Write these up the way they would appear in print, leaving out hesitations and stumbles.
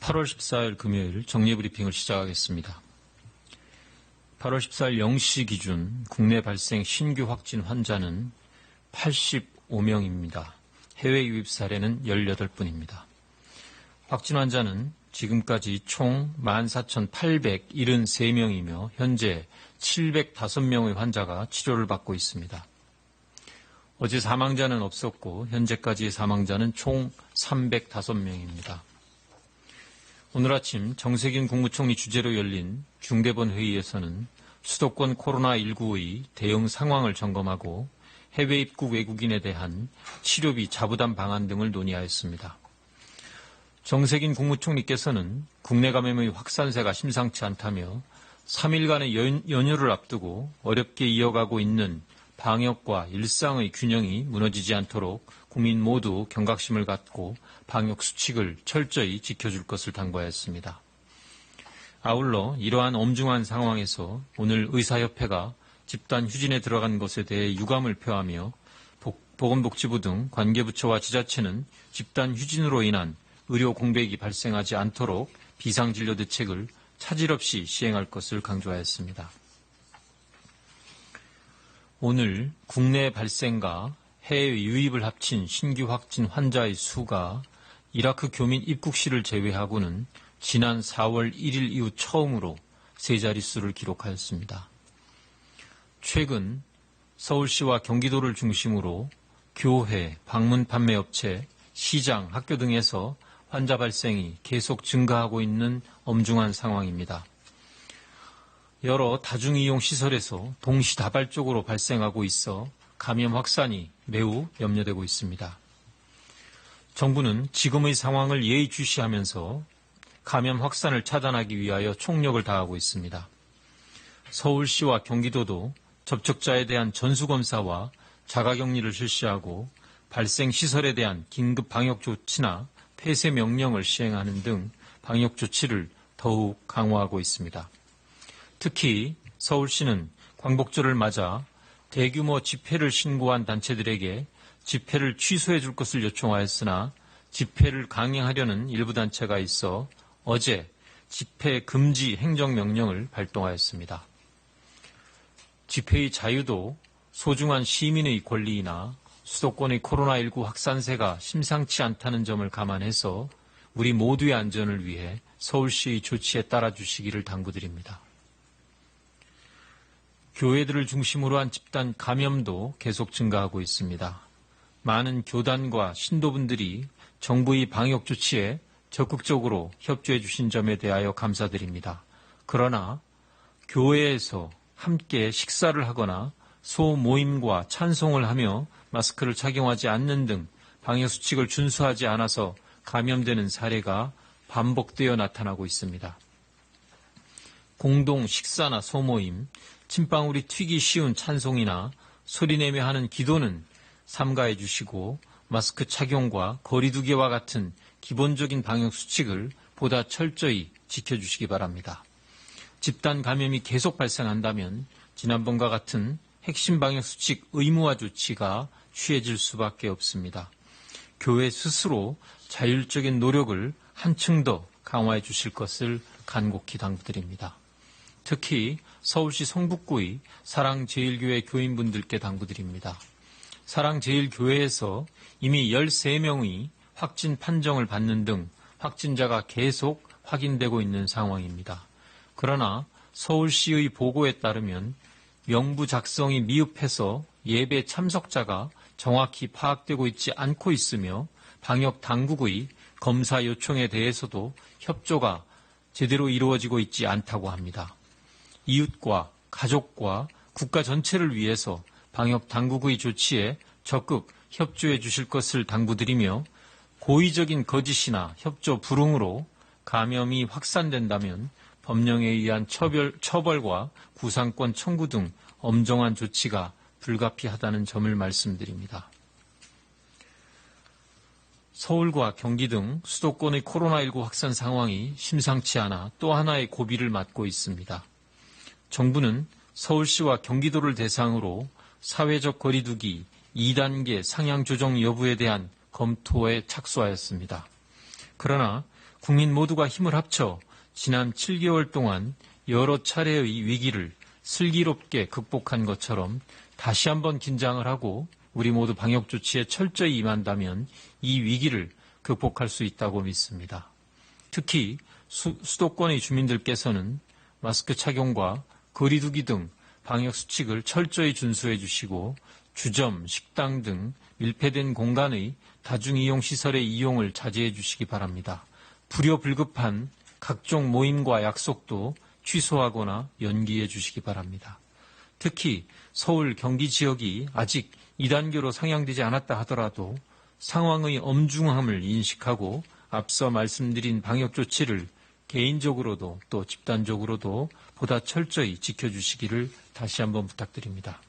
8월 14일 금요일 정리브리핑을 시작하겠습니다. 8월 14일 0시 기준 국내 발생 신규 확진 환자는 85명입니다. 해외 유입 사례는 18분입니다. 확진 환자는 지금까지 총 14,873명이며 현재 705명의 환자가 치료를 받고 있습니다. 어제 사망자는 없었고 현재까지의 사망자는 총 305명입니다. 오늘 아침 정세균 국무총리 주재로 열린 중대본 회의에서는 수도권 코로나19의 대응 상황을 점검하고 해외 입국 외국인에 대한 치료비 자부담 방안 등을 논의하였습니다. 정세균 국무총리께서는 국내 감염의 확산세가 심상치 않다며 3일간의 연휴를 앞두고 어렵게 이어가고 있는 방역과 일상의 균형이 무너지지 않도록 국민 모두 경각심을 갖고 방역 수칙을 철저히 지켜줄 것을 당부하였습니다. 아울러 이러한 엄중한 상황에서 오늘 의사협회가 집단 휴진에 들어간 것에 대해 유감을 표하며 보건복지부 등 관계부처와 지자체는 집단 휴진으로 인한 의료 공백이 발생하지 않도록 비상진료 대책을 차질 없이 시행할 것을 강조하였습니다. 오늘 국내 발생과 해외 유입을 합친 신규 확진 환자의 수가 이라크 교민 입국 시를 제외하고는 지난 4월 1일 이후 처음으로 세 자릿수를 기록하였습니다. 최근 서울시와 경기도를 중심으로 교회, 방문 판매업체, 시장, 학교 등에서 환자 발생이 계속 증가하고 있는 엄중한 상황입니다. 여러 다중이용 시설에서 동시다발적으로 발생하고 있어 감염 확산이 매우 염려되고 있습니다. 정부는 지금의 상황을 예의주시하면서 감염 확산을 차단하기 위하여 총력을 다하고 있습니다. 서울시와 경기도도 접촉자에 대한 전수검사와 자가격리를 실시하고 발생 시설에 대한 긴급 방역 조치나 폐쇄 명령을 시행하는 등 방역 조치를 더욱 강화하고 있습니다. 특히 서울시는 광복절을 맞아 대규모 집회를 신고한 단체들에게 집회를 취소해 줄 것을 요청하였으나 집회를 강행하려는 일부 단체가 있어 어제 집회 금지 행정명령을 발동하였습니다. 집회의 자유도 소중한 시민의 권리이나 수도권의 코로나19 확산세가 심상치 않다는 점을 감안해서 우리 모두의 안전을 위해 서울시의 조치에 따라주시기를 당부드립니다. 교회들을 중심으로 한 집단 감염도 계속 증가하고 있습니다. 많은 교단과 신도분들이 정부의 방역 조치에 적극적으로 협조해 주신 점에 대하여 감사드립니다. 그러나 교회에서 함께 식사를 하거나 소모임과 찬송을 하며 마스크를 착용하지 않는 등 방역수칙을 준수하지 않아서 감염되는 사례가 반복되어 나타나고 있습니다. 공동 식사나 소모임, 침방울이 튀기 쉬운 찬송이나 소리내며 하는 기도는 삼가해 주시고 마스크 착용과 거리두기와 같은 기본적인 방역수칙을 보다 철저히 지켜주시기 바랍니다. 집단 감염이 계속 발생한다면 지난번과 같은 핵심 방역수칙 의무화 조치가 취해질 수밖에 없습니다. 교회 스스로 자율적인 노력을 한층 더 강화해 주실 것을 간곡히 당부드립니다. 특히 서울시 성북구의 사랑제일교회 교인분들께 당부드립니다. 사랑제일교회에서 이미 13명의 확진 판정을 받는 등 확진자가 계속 확인되고 있는 상황입니다. 그러나 서울시의 보고에 따르면 명부 작성이 미흡해서 예배 참석자가 정확히 파악되고 있지 않고 있으며 방역 당국의 검사 요청에 대해서도 협조가 제대로 이루어지고 있지 않다고 합니다. 이웃과 가족과 국가 전체를 위해서 방역 당국의 조치에 적극 협조해 주실 것을 당부드리며 고의적인 거짓이나 협조 불응으로 감염이 확산된다면 법령에 의한 처벌과 구상권 청구 등 엄정한 조치가 불가피하다는 점을 말씀드립니다. 서울과 경기 등 수도권의 코로나19 확산 상황이 심상치 않아 또 하나의 고비를 맞고 있습니다. 정부는 서울시와 경기도를 대상으로 사회적 거리두기 2단계 상향 조정 여부에 대한 검토에 착수하였습니다. 그러나 국민 모두가 힘을 합쳐 지난 7개월 동안 여러 차례의 위기를 슬기롭게 극복한 것처럼 다시 한번 긴장을 하고 우리 모두 방역 조치에 철저히 임한다면 이 위기를 극복할 수 있다고 믿습니다. 특히 수도권의 주민들께서는 마스크 착용과 거리 두기 등 방역 수칙을 철저히 준수해 주시고 주점, 식당 등 밀폐된 공간의 다중이용시설의 이용을 자제해 주시기 바랍니다. 불효불급한 각종 모임과 약속도 취소하거나 연기해 주시기 바랍니다. 특히 서울, 경기 지역이 아직 2단계로 상향되지 않았다 하더라도 상황의 엄중함을 인식하고 앞서 말씀드린 방역 조치를 개인적으로도 또 집단적으로도 보다 철저히 지켜주시기를 다시 한번 부탁드립니다.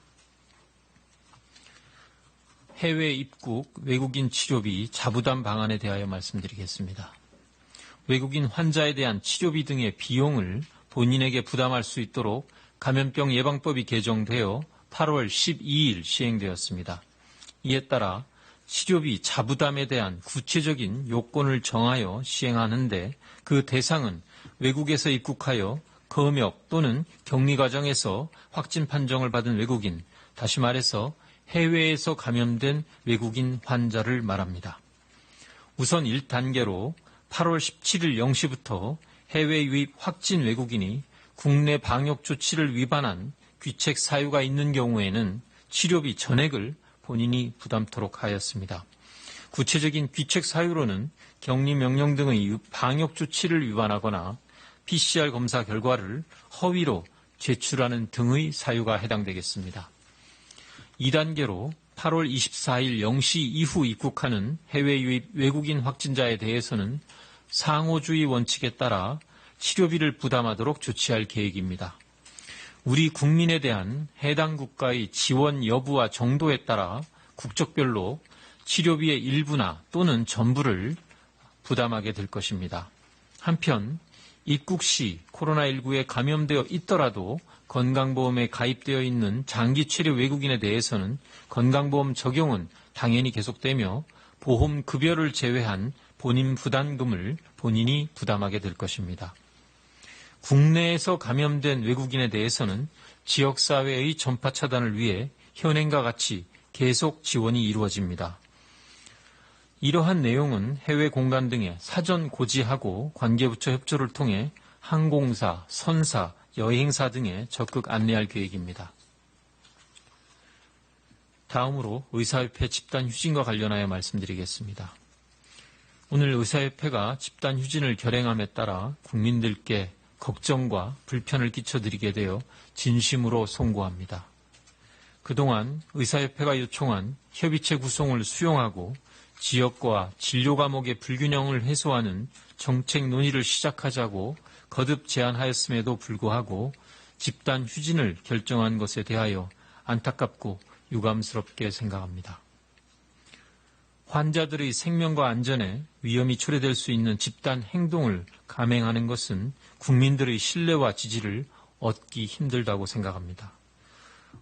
해외 입국 외국인 치료비 자부담 방안에 대하여 말씀드리겠습니다. 외국인 환자에 대한 치료비 등의 비용을 본인에게 부담할 수 있도록 감염병 예방법이 개정되어 8월 12일 시행되었습니다. 이에 따라 치료비 자부담에 대한 구체적인 요건을 정하여 시행하는데 그 대상은 외국에서 입국하여 검역 또는 격리 과정에서 확진 판정을 받은 외국인, 다시 말해서 해외에서 감염된 외국인 환자를 말합니다. 우선 1단계로 8월 17일 0시부터 해외 유입 확진 외국인이 국내 방역 조치를 위반한 귀책 사유가 있는 경우에는 치료비 전액을 본인이 부담토록 하였습니다. 구체적인 귀책 사유로는 격리 명령 등의 방역 조치를 위반하거나 PCR 검사 결과를 허위로 제출하는 등의 사유가 해당되겠습니다. 2단계로 8월 24일 0시 이후 입국하는 해외 유입 외국인 확진자에 대해서는 상호주의 원칙에 따라 치료비를 부담하도록 조치할 계획입니다. 우리 국민에 대한 해당 국가의 지원 여부와 정도에 따라 국적별로 치료비의 일부나 또는 전부를 부담하게 될 것입니다. 한편 입국 시 코로나19에 감염되어 있더라도 건강보험에 가입되어 있는 장기 체류 외국인에 대해서는 건강보험 적용은 당연히 계속되며 보험 급여를 제외한 본인 부담금을 본인이 부담하게 될 것입니다. 국내에서 감염된 외국인에 대해서는 지역사회의 전파 차단을 위해 현행과 같이 계속 지원이 이루어집니다. 이러한 내용은 해외 공간 등에 사전 고지하고 관계부처 협조를 통해 항공사, 선사, 여행사 등에 적극 안내할 계획입니다. 다음으로 의사협회 집단휴진과 관련하여 말씀드리겠습니다. 오늘 의사협회가 집단휴진을 결행함에 따라 국민들께 걱정과 불편을 끼쳐드리게 되어 진심으로 송구합니다. 그동안 의사협회가 요청한 협의체 구성을 수용하고 지역과 진료 과목의 불균형을 해소하는 정책 논의를 시작하자고 거듭 제안하였음에도 불구하고 집단 휴진을 결정한 것에 대하여 안타깝고 유감스럽게 생각합니다. 환자들의 생명과 안전에 위험이 초래될 수 있는 집단 행동을 감행하는 것은 국민들의 신뢰와 지지를 얻기 힘들다고 생각합니다.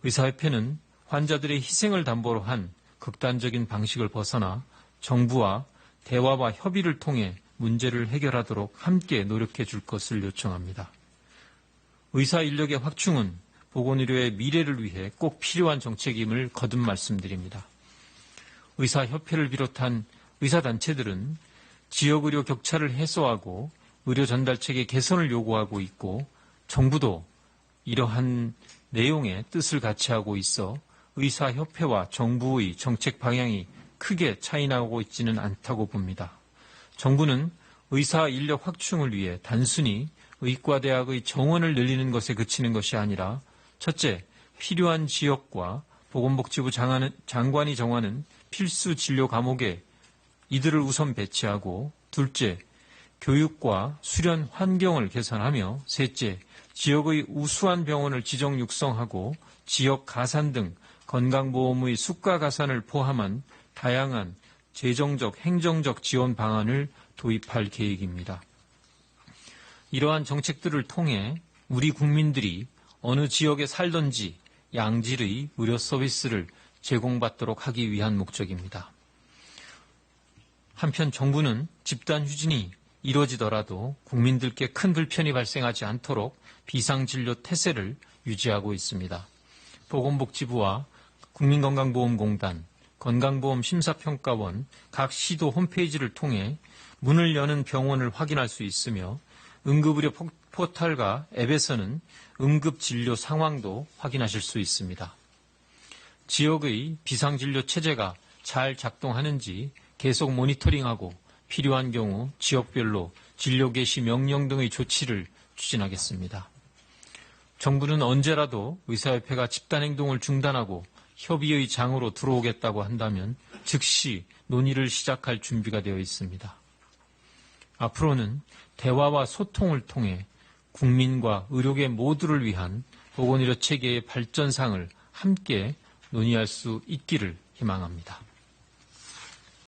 의사협회는 환자들의 희생을 담보로 한 극단적인 방식을 벗어나 정부와 대화와 협의를 통해 문제를 해결하도록 함께 노력해 줄 것을 요청합니다. 의사 인력의 확충은 보건의료의 미래를 위해 꼭 필요한 정책임을 거듭 말씀드립니다. 의사협회를 비롯한 의사단체들은 지역의료 격차를 해소하고 의료 전달체계 개선을 요구하고 있고 정부도 이러한 내용의 뜻을 같이 하고 있어 의사협회와 정부의 정책 방향이 크게 차이나고 있지는 않다고 봅니다. 정부는 의사 인력 확충을 위해 단순히 의과대학의 정원을 늘리는 것에 그치는 것이 아니라 첫째, 필요한 지역과 보건복지부 장관이 정하는 필수 진료 과목에 이들을 우선 배치하고 둘째, 교육과 수련 환경을 개선하며 셋째, 지역의 우수한 병원을 지정 육성하고 지역 가산 등 건강보험의 수가 가산을 포함한 다양한 재정적, 행정적 지원 방안을 도입할 계획입니다. 이러한 정책들을 통해 우리 국민들이 어느 지역에 살던지 양질의 의료 서비스를 제공받도록 하기 위한 목적입니다. 한편 정부는 집단 휴진이 이루어지더라도 국민들께 큰 불편이 발생하지 않도록 비상진료 태세를 유지하고 있습니다. 보건복지부와 국민건강보험공단, 건강보험심사평가원, 각 시도 홈페이지를 통해 문을 여는 병원을 확인할 수 있으며 응급의료 포털과 앱에서는 응급진료 상황도 확인하실 수 있습니다. 지역의 비상진료 체제가 잘 작동하는지 계속 모니터링하고 필요한 경우 지역별로 진료 개시 명령 등의 조치를 추진하겠습니다. 정부는 언제라도 의사협회가 집단행동을 중단하고 협의의 장으로 들어오겠다고 한다면 즉시 논의를 시작할 준비가 되어 있습니다. 앞으로는 대화와 소통을 통해 국민과 의료계 모두를 위한 보건의료 체계의 발전상을 함께 논의할 수 있기를 희망합니다.